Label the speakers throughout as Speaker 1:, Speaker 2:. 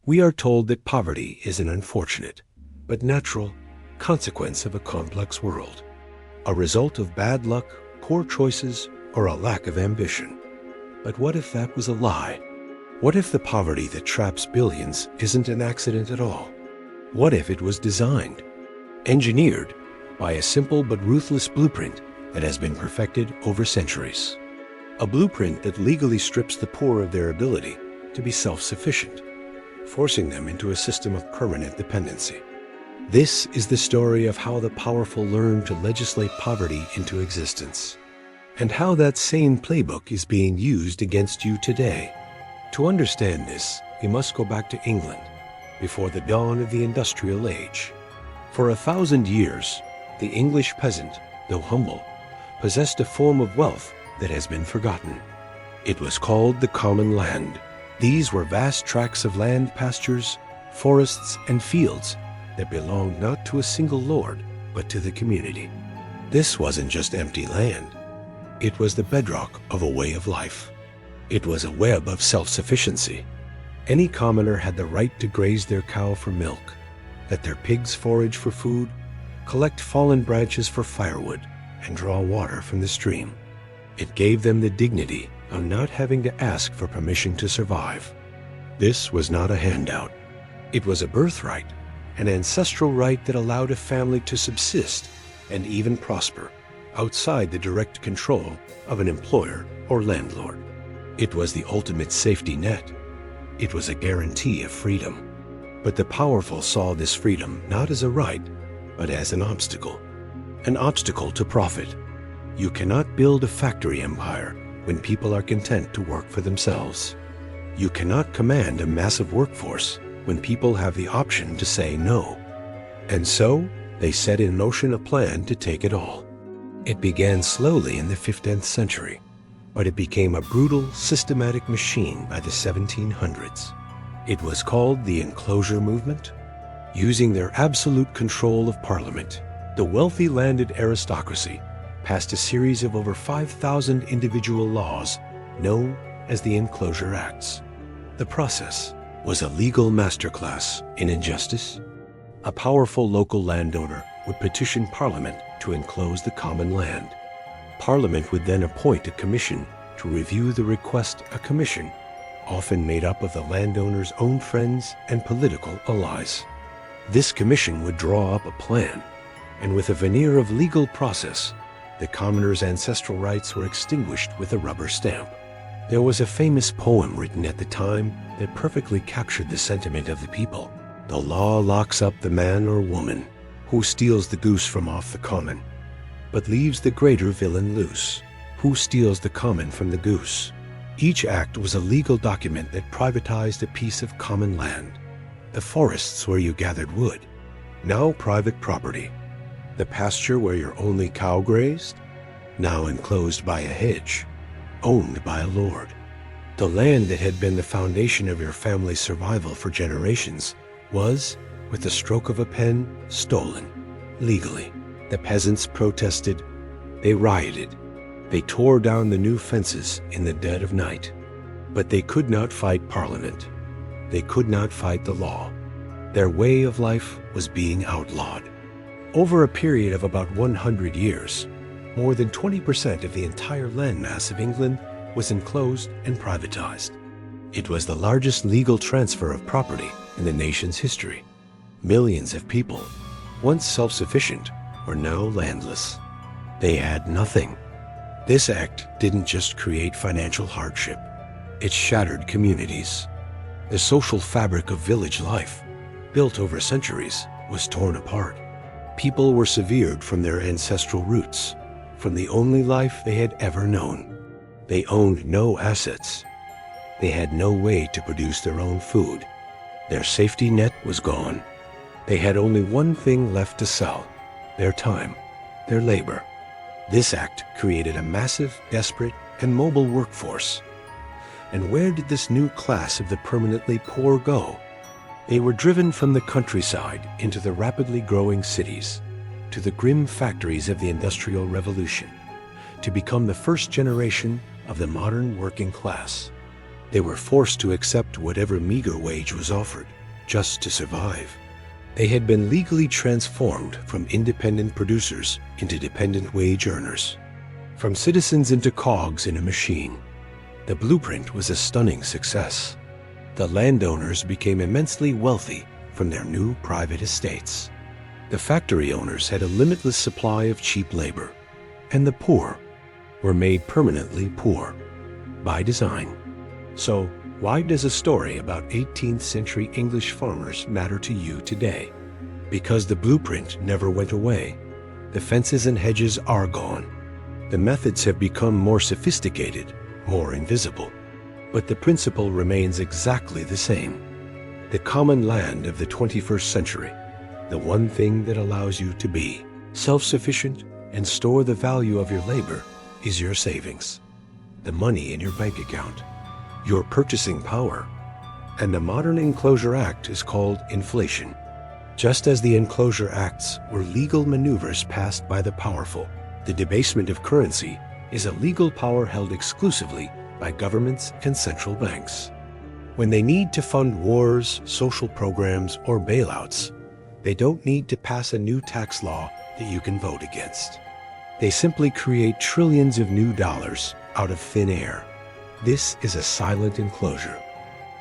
Speaker 1: We are told that poverty is an unfortunate, but natural, consequence of a complex world, a result of bad luck, poor choices, or a lack of ambition. But what if that was a lie? What if the poverty that traps billions isn't an accident at all? What if it was designed, engineered, by a simple but ruthless blueprint that has been perfected over centuries? A blueprint that legally strips the poor of their ability to be self-sufficient, forcing them into a system of permanent dependency. This is the story of how the powerful learn to legislate poverty into existence, and how that same playbook is being used against you today. To understand this, we must go back to England, before the dawn of the Industrial Age. For 1,000 years, the English peasant, though humble, possessed a form of wealth that has been forgotten. It was called the common land. These were vast tracts of land, pastures, forests, and fields that belonged not to a single lord, but to the community. This wasn't just empty land. It was the bedrock of a way of life. It was a web of self-sufficiency. Any commoner had the right to graze their cow for milk, let their pigs forage for food, collect fallen branches for firewood, and draw water from the stream. It gave them the dignity of not having to ask for permission to survive. This was not a handout. It was a birthright, an ancestral right that allowed a family to subsist and even prosper outside the direct control of an employer or landlord. It was the ultimate safety net. It was a guarantee of freedom. But the powerful saw this freedom not as a right, but as an obstacle to profit. You cannot build a factory empire when people are content to work for themselves. You cannot command a massive workforce when people have the option to say no. And so, they set in motion a plan to take it all. It began slowly in the 15th century, but it became a brutal, systematic machine by the 1700s. It was called the Enclosure Movement. Using their absolute control of Parliament, the wealthy landed aristocracy passed a series of over 5,000 individual laws known as the Enclosure Acts. The process was a legal masterclass in injustice. A powerful local landowner would petition Parliament to enclose the common land. Parliament would then appoint a commission to review the request, a commission often made up of the landowner's own friends and political allies. This commission would draw up a plan, and with a veneer of legal process, the commoner's ancestral rights were extinguished with a rubber stamp. There was a famous poem written at the time that perfectly captured the sentiment of the people. The law locks up the man or woman who steals the goose from off the common, but leaves the greater villain loose, who steals the common from the goose. Each act was a legal document that privatized a piece of common land. The forests where you gathered wood, now private property. The pasture where your only cow grazed, now enclosed by a hedge, owned by a lord. The land that had been the foundation of your family's survival for generations was, with the stroke of a pen, stolen, legally. The peasants protested, they rioted, they tore down the new fences in the dead of night. But they could not fight Parliament. They could not fight the law. Their way of life was being outlawed. Over a period of about 100 years, more than 20% of the entire landmass of England was enclosed and privatized. It was the largest legal transfer of property in the nation's history. Millions of people, once self-sufficient, were now landless. They had nothing. This act didn't just create financial hardship. It shattered communities. The social fabric of village life, built over centuries, was torn apart. People were severed from their ancestral roots, from the only life they had ever known. They owned no assets. They had no way to produce their own food. Their safety net was gone. They had only one thing left to sell: their time, their labor. This act created a massive, desperate, and mobile workforce. And where did this new class of the permanently poor go? They were driven from the countryside into the rapidly growing cities, to the grim factories of the Industrial Revolution, to become the first generation of the modern working class. They were forced to accept whatever meager wage was offered, just to survive. They had been legally transformed from independent producers into dependent wage earners, from citizens into cogs in a machine. The blueprint was a stunning success. The landowners became immensely wealthy from their new private estates. The factory owners had a limitless supply of cheap labor, and the poor were made permanently poor by design. So, why does a story about 18th century English farmers matter to you today? Because the blueprint never went away. The fences and hedges are gone. The methods have become more sophisticated, more invisible. But the principle remains exactly the same. The common land of the 21st century, the one thing that allows you to be self-sufficient and store the value of your labor, is your savings, the money in your bank account, your purchasing power. And the modern Enclosure Act is called inflation. Just as the Enclosure Acts were legal maneuvers passed by the powerful, the debasement of currency is a legal power held exclusively by governments and central banks. When they need to fund wars, social programs, or bailouts, they don't need to pass a new tax law that you can vote against. They simply create trillions of new dollars out of thin air. This is a silent enclosure.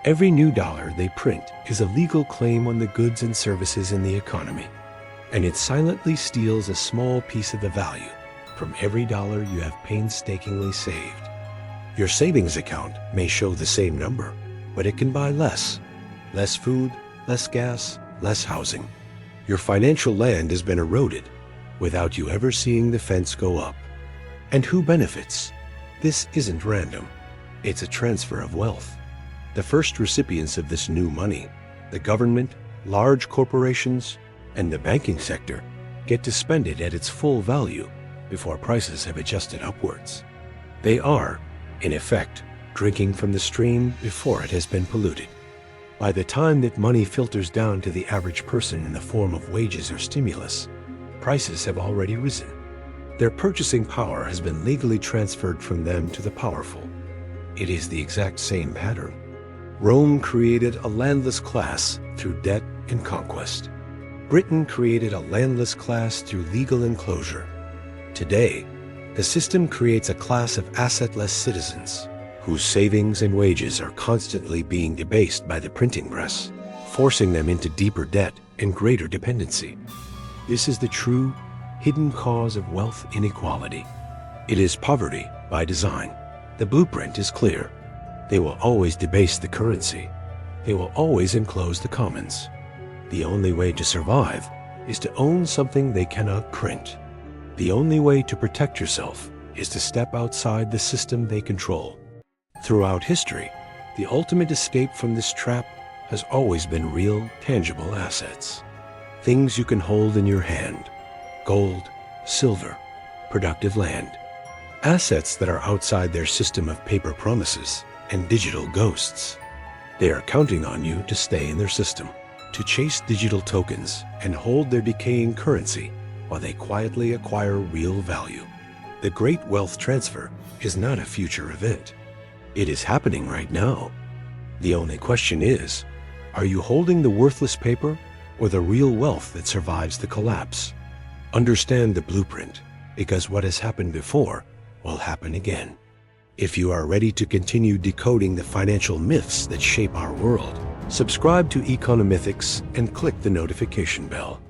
Speaker 1: Every new dollar they print is a legal claim on the goods and services in the economy, and it silently steals a small piece of the value from every dollar you have painstakingly saved. Your savings account may show the same number, but it can buy less. Less food, less gas, less housing. Your financial land has been eroded without you ever seeing the fence go up. And who benefits? This isn't random. It's a transfer of wealth. The first recipients of this new money, the government, large corporations, and the banking sector, get to spend it at its full value before prices have adjusted upwards. They are, in effect, drinking from the stream before it has been polluted. By the time that money filters down to the average person in the form of wages or stimulus, prices have already risen. Their purchasing power has been legally transferred from them to the powerful. It is the exact same pattern. Rome created a landless class through debt and conquest. Britain created a landless class through legal enclosure. Today, the system creates a class of assetless citizens whose savings and wages are constantly being debased by the printing press, forcing them into deeper debt and greater dependency. This is the true, hidden cause of wealth inequality. It is poverty by design. The blueprint is clear. They will always debase the currency. They will always enclose the commons. The only way to survive is to own something they cannot print. The only way to protect yourself is to step outside the system they control. Throughout history, the ultimate escape from this trap has always been real, tangible assets. Things you can hold in your hand: gold, silver, productive land. Assets that are outside their system of paper promises and digital ghosts. They are counting on you to stay in their system, to chase digital tokens and hold their decaying currency while they quietly acquire real value. The great wealth transfer is not a future event. It is happening right now. The only question is, are you holding the worthless paper or the real wealth that survives the collapse? Understand the blueprint, because what has happened before will happen again. If you are ready to continue decoding the financial myths that shape our world, subscribe to Economythics and click the notification bell.